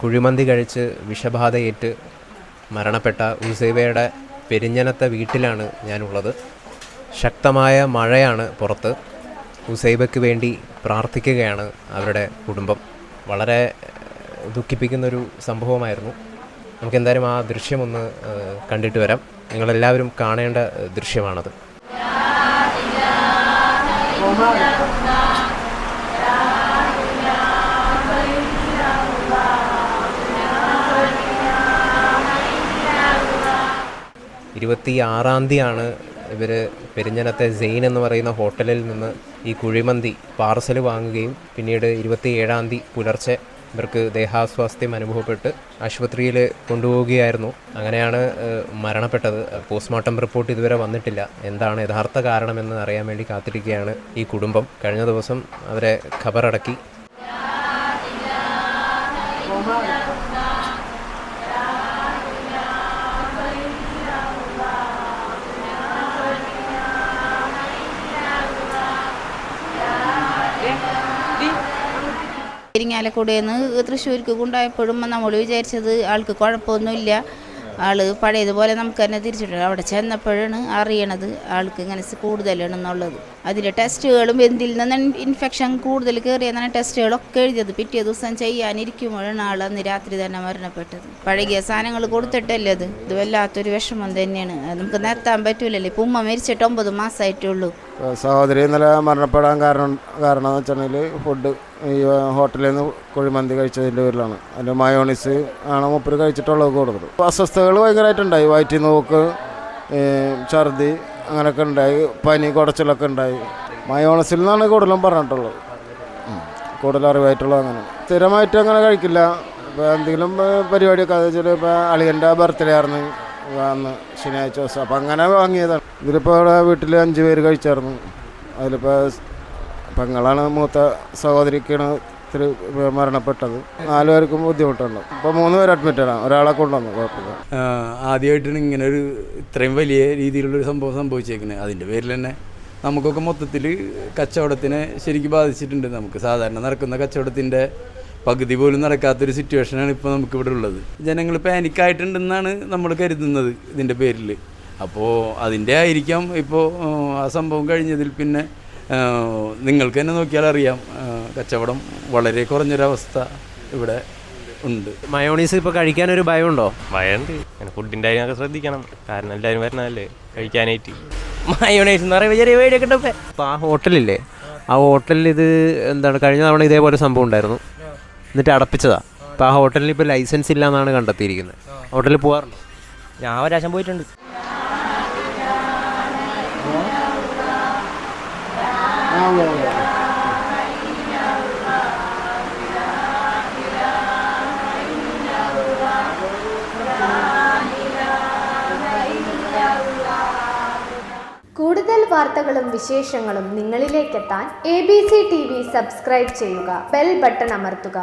കുഴിമന്തി കഴിച്ച് വിഷബാധയേറ്റ് മരണപ്പെട്ട ഉസൈബയുടെ പെരിഞ്ഞനത്തെ വീട്ടിലാണ് ഞാനുള്ളത്. ശക്തമായ മഴയാണ് പുറത്ത്. ഉസൈബയ്ക്ക് വേണ്ടി പ്രാർത്ഥിക്കുകയാണ് അവരുടെ കുടുംബം. വളരെ ദുഃഖിപ്പിക്കുന്നൊരു സംഭവമായിരുന്നു. നമുക്കെന്തായാലും ആ ദൃശ്യമൊന്ന് കണ്ടിട്ട് വരാം. നിങ്ങളെല്ലാവരും കാണേണ്ട ദൃശ്യമാണത്. ഇരുപത്തിയാറാം ഇവർ പെരിഞ്ഞനത്തെ സെയിൻ എന്ന് പറയുന്ന ഹോട്ടലിൽ നിന്ന് ഈ കുഴിമന്തി പാർസൽ വാങ്ങുകയും പിന്നീട് 27 പുലർച്ചെ ഇവർക്ക് ദേഹാസ്വാസ്ഥ്യം അനുഭവപ്പെട്ട് ആശുപത്രിയിൽ കൊണ്ടുപോവുകയായിരുന്നു. അങ്ങനെയാണ് മരണപ്പെട്ടത്. പോസ്റ്റ്മോർട്ടം റിപ്പോർട്ട് ഇതുവരെ വന്നിട്ടില്ല. എന്താണ് യഥാർത്ഥ കാരണമെന്ന് അറിയാൻ വേണ്ടി കാത്തിരിക്കുകയാണ് ഈ കുടുംബം. കഴിഞ്ഞ ദിവസം അവരെ ഖബറടക്കി. ഇരിങ്ങാലക്കുടയിൽ നിന്ന് തൃശ്ശൂർക്ക് കൊണ്ടുപോയപ്പോഴും നമ്മൾ വിചാരിച്ചത് ആൾക്ക് കുഴപ്പമൊന്നുമില്ല, ആൾ പഴയതുപോലെ നമുക്ക് തന്നെ തിരിച്ചിട്ടുണ്ട്. അവിടെ ചെന്നപ്പോഴാണ് അറിയണത് ആൾക്ക് ഇങ്ങനെ കൂടുതലാണെന്നുള്ളത്. അതിലെ ടെസ്റ്റുകളും എന്തിൽ നിന്ന് ഇൻഫെക്ഷൻ കൂടുതൽ കയറിയെന്നാണ് ടെസ്റ്റുകളൊക്കെ എഴുതിയത്. പിറ്റേ ദിവസം ചെയ്യാനിരിക്കുമ്പോഴാണ് ആൾ അന്ന് രാത്രി തന്നെ മരണപ്പെട്ടത്. പഴകിയ സാധനങ്ങൾ കൊടുത്തിട്ടല്ലേ ഇത് വല്ലാത്തൊരു വിഷമം തന്നെയാണ്. നമുക്ക് നിർത്താൻ പറ്റൂലല്ലോ. ഇപ്പം ഉമ്മ മരിച്ചിട്ട് 9 മാസമായിട്ടുള്ളൂ. സഹോദരി ഇന്നലെ മരണപ്പെടാൻ കാരണം എന്ന് വെച്ചിട്ടുണ്ടെങ്കിൽ ഫുഡ് ഈ ഹോട്ടലിൽ നിന്ന് കുഴിമന്തി കഴിച്ചതിൻ്റെ പേരിലാണ്. അതിൻ്റെ മയോണീസ് ആണ് മൂപ്പര് കഴിച്ചിട്ടുള്ളത് കൂടുതൽ. അസ്വസ്ഥതകൾ ഭയങ്കരമായിട്ടുണ്ടായി. വയറ്റിൽ നോക്ക്, ഛർദി അങ്ങനെയൊക്കെ ഉണ്ടായി. പനി കുടച്ചിലൊക്കെ ഉണ്ടായി. മയോണീസിൽ നിന്നാണ് കൂടുതലും പറഞ്ഞിട്ടുള്ളത്, കൂടുതൽ അറിവായിട്ടുള്ളത്. അങ്ങനെ സ്ഥിരമായിട്ട് അങ്ങനെ കഴിക്കില്ല. ഇപ്പോൾ എന്തെങ്കിലും പരിപാടിയൊക്കെ അത് വെച്ചാൽ ഇപ്പോൾ അളിയൻ്റെ ബർത്ത്ഡേ ആയിരുന്നു അന്ന് ശനിയാഴ്ച ദിവസം. അപ്പം അങ്ങനെ വാങ്ങിയതാണ്. ഇതിലിപ്പോൾ ഇവിടെ വീട്ടിൽ 5 പേര് കഴിച്ചായിരുന്നു. അതിലിപ്പോൾ പെങ്ങളാണ് മൂത്ത സഹോദരിക്കാണ് ഇത്തിരി മരണപ്പെട്ടത്. 4 പേർക്കും ബുദ്ധിമുട്ടുണ്ട്. ഇപ്പോൾ 3 പേര് അഡ്മിറ്റാണ്. ഒരാളെ കൊണ്ടുവന്നു, കുഴപ്പമില്ല. ആദ്യമായിട്ടാണ് ഇങ്ങനൊരു ഇത്രയും വലിയ രീതിയിലുള്ളൊരു സംഭവം സംഭവിച്ചേക്കുന്നത്. അതിൻ്റെ പേരിൽ തന്നെ നമുക്കൊക്കെ മൊത്തത്തിൽ കച്ചവടത്തിനെ ശരിക്കും ബാധിച്ചിട്ടുണ്ട്. നമുക്ക് സാധാരണ നടക്കുന്ന കച്ചവടത്തിൻ്റെ പകുതി പോലും നടക്കാത്തൊരു സിറ്റുവേഷനാണ് ഇപ്പോൾ നമുക്കിവിടെ ഉള്ളത്. ജനങ്ങൾ പാനിക്കായിട്ടുണ്ടെന്നാണ് നമ്മൾ കരുതുന്നത് ഇതിൻ്റെ പേരിൽ. അപ്പോൾ അതിൻ്റെ ആയിരിക്കാം ഇപ്പോൾ ആ സംഭവം കഴിഞ്ഞതിൽ പിന്നെ നിങ്ങൾക്ക് തന്നെ നോക്കിയാൽ അറിയാം, കച്ചവടം വളരെ കുറഞ്ഞൊരവസ്ഥ ഇവിടെ ഉണ്ട്. മയോണീസ് ഇപ്പോൾ കഴിക്കാനൊരു ഭയമുണ്ടോ? ഭയമുണ്ട്. അങ്ങനെ ഫുഡിൻ്റെ കാര്യമൊക്കെ ശ്രദ്ധിക്കണം. കാരണം എല്ലാവരും വരണതല്ലേ കഴിക്കാനായിട്ട്. മയോണൈസ് എന്ന് പറയുമ്പോൾ ചെറിയ പേടിയൊക്കെ ഉണ്ട്. അപ്പോൾ ആ ഹോട്ടലില്ലേ, ആ ഹോട്ടലിൽ ഇത് എന്താണ് കഴിഞ്ഞ തവണ ഇതേപോലെ സംഭവം ഉണ്ടായിരുന്നു, എന്നിട്ട് അടപ്പിച്ചതാണ്. അപ്പോൾ ആ ഹോട്ടലിൽ ഇപ്പോൾ ലൈസൻസ് ഇല്ല എന്നാണ് കണ്ടെത്തിയിരിക്കുന്നത്. ഹോട്ടലിൽ പോകാറുണ്ടോ? ഞാൻ ഒരാശം പോയിട്ടുണ്ട്. കൂടുതൽ വാർത്തകളും വിശേഷങ്ങളും നിങ്ങളിലേക്കെത്താൻ ABC TV സബ്സ്ക്രൈബ് ചെയ്യുക, ബെൽ ബട്ടൺ അമർത്തുക.